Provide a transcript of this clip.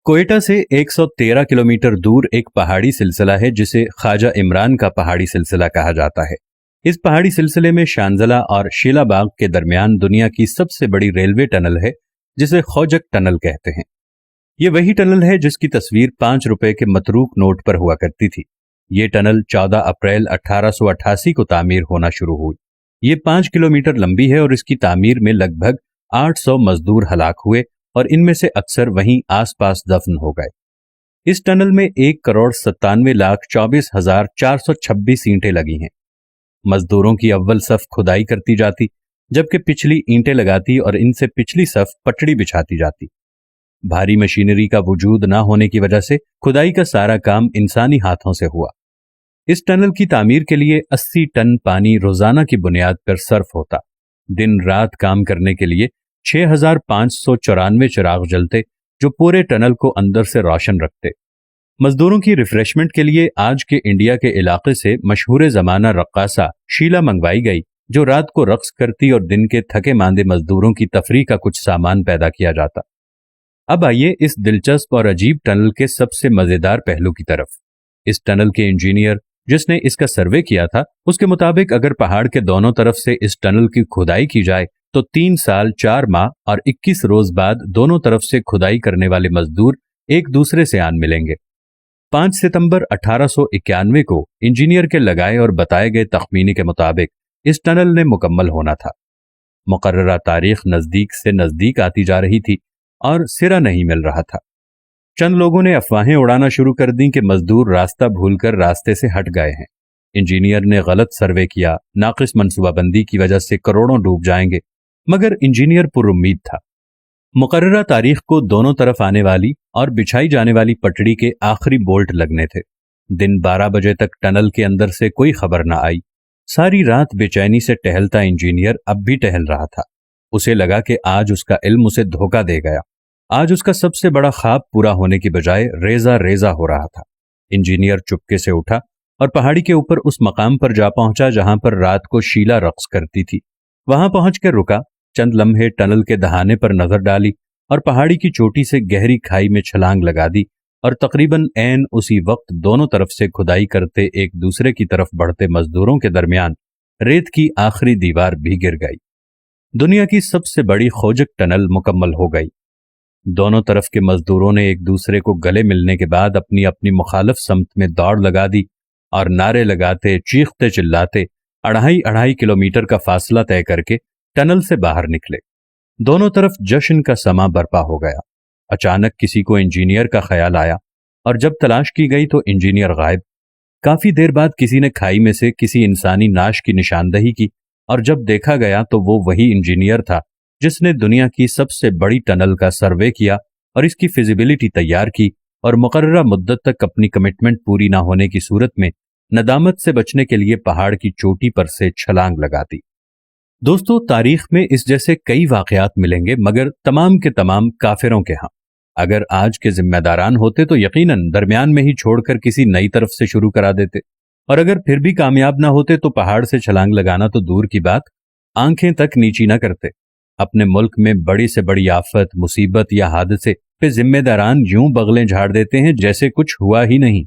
कोयटा से 113 किलोमीटर दूर एक पहाड़ी सिलसिला है जिसे ख्वाजा इमरान का पहाड़ी सिलसिला कहा जाता है। इस पहाड़ी सिलसिले में शांजला और शीलाबाग के दरमियान दुनिया की सबसे बड़ी रेलवे टनल है जिसे खौजक टनल कहते हैं। ये वही टनल है जिसकी तस्वीर 5 रुपए के मतरूक नोट पर हुआ करती थी। ये टनल 14 अप्रैल 1888 को तामीर होना शुरू हुई। ये 5 किलोमीटर लंबी है और इसकी तामीर में लगभग 800 मजदूर हलाक हुए और इनमें से अक्सर वहीं आसपास दफन हो गए। इस टनल में 1,97,24,426 ईंटें लगी हैं। मजदूरों की अव्वल सफ खुदाई करती जाती, जबकि पिछली ईंटें लगाती और इनसे पिछली सफ पटड़ी बिछाती जाती। भारी मशीनरी का वजूद न होने की वजह से खुदाई का सारा काम इंसानी हाथों से हुआ। इस टनल की तामीर के लिए 80 टन पानी रोजाना की बुनियाद पर सर्फ होता। दिन रात काम करने के लिए 6,594 चिराग जलते जो पूरे टनल को अंदर से रोशन रखते। मजदूरों की रिफ्रेशमेंट के लिए आज के इंडिया के इलाके से मशहूर जमाना रक्कासा शीला मंगवाई गई, जो रात को रक्स करती और दिन के थके मांदे मजदूरों की तफरीह का कुछ सामान पैदा किया जाता। अब आइए इस दिलचस्प और अजीब टनल के सबसे मजेदार पहलू की तरफ। इस टनल के इंजीनियर जिसने इसका सर्वे किया था, उसके मुताबिक अगर पहाड़ के दोनों तरफ से इस टनल की खुदाई की जाए तो 3 साल 4 माह और 21 रोज बाद दोनों तरफ से खुदाई करने वाले मजदूर एक दूसरे से आन मिलेंगे। 5 सितंबर 1891 को इंजीनियर के लगाए और बताए गए तखमीने के मुताबिक इस टनल ने मुकम्मल होना था। मुकर्ररा तारीख नजदीक से नजदीक आती जा रही थी और सिरा नहीं मिल रहा था। चंद लोगों ने अफवाहें उड़ाना शुरू कर दी कि मजदूर रास्ता भूलकर रास्ते से हट गए हैं। इंजीनियर ने गलत सर्वे किया, नाकिस मनसूबाबंदी की वजह से करोड़ों डूब जाएंगे, मगर इंजीनियर पुरुम्मीद था। मुकर्ररा तारीख को दोनों तरफ आने वाली और बिछाई जाने वाली पटड़ी के आखिरी बोल्ट लगने थे। दिन 12 बजे तक टनल के अंदर से कोई खबर न आई। सारी रात बेचैनी से टहलता इंजीनियर अब भी टहल रहा था। उसे लगा कि आज उसका इल्म उसे धोखा दे गया। आज उसका सबसे बड़ा ख्वाब पूरा होने की बजाय रेजा रेजा हो रहा था। इंजीनियर चुपके से उठा और पहाड़ी के ऊपर उस मकाम पर जा पहुंचा जहां पर रात को शीला रक्स करती थी। वहां पहुंचकर रुका, चंद लम्हे टनल के दहाने पर नजर डाली और पहाड़ी की चोटी से गहरी खाई में छलांग लगा दी और तकरीबन ऐन उसी वक्त दोनों तरफ से खुदाई करते एक दूसरे की तरफ बढ़ते मजदूरों के दरमियान रेत की आखिरी दीवार भी गिर गई। दुनिया की सबसे बड़ी खोजक टनल मुकम्मल हो गई। दोनों तरफ के मजदूरों ने एक दूसरे को गले मिलने के बाद अपनी अपनी मुखालिफ समत में दौड़ लगा दी और नारे लगाते चीखते चिल्लाते 2.5 किलोमीटर का फासला तय करके टनल से बाहर निकले। दोनों तरफ जश्न का समा बरपा हो गया। अचानक किसी को इंजीनियर का ख्याल आया और जब तलाश की गई तो इंजीनियर गायब। काफी देर बाद किसी ने खाई में से किसी इंसानी नाश की निशानदही की और जब देखा गया तो वो वही इंजीनियर था जिसने दुनिया की सबसे बड़ी टनल का सर्वे किया और इसकी फिजिबिलिटी तैयार की और मुकर्ररा मुद्दत तक अपनी कमिटमेंट पूरी ना होने की सूरत में नदामत से बचने के लिए पहाड़ की चोटी पर से छलांग लगा दी। दोस्तों, तारीख में इस जैसे कई वाकयात मिलेंगे, मगर तमाम के तमाम काफिरों के यहाँ। अगर आज के जिम्मेदारान होते तो यकीनन दरमियान में ही छोड़कर किसी नई तरफ से शुरू करा देते, और अगर फिर भी कामयाब ना होते तो पहाड़ से छलांग लगाना तो दूर की बात, आंखें तक नीची ना करते। अपने मुल्क में बड़ी से बड़ी आफत, मुसीबत या हादसे पे जिम्मेदारान यूं बगलें झाड़ देते हैं जैसे कुछ हुआ ही नहीं।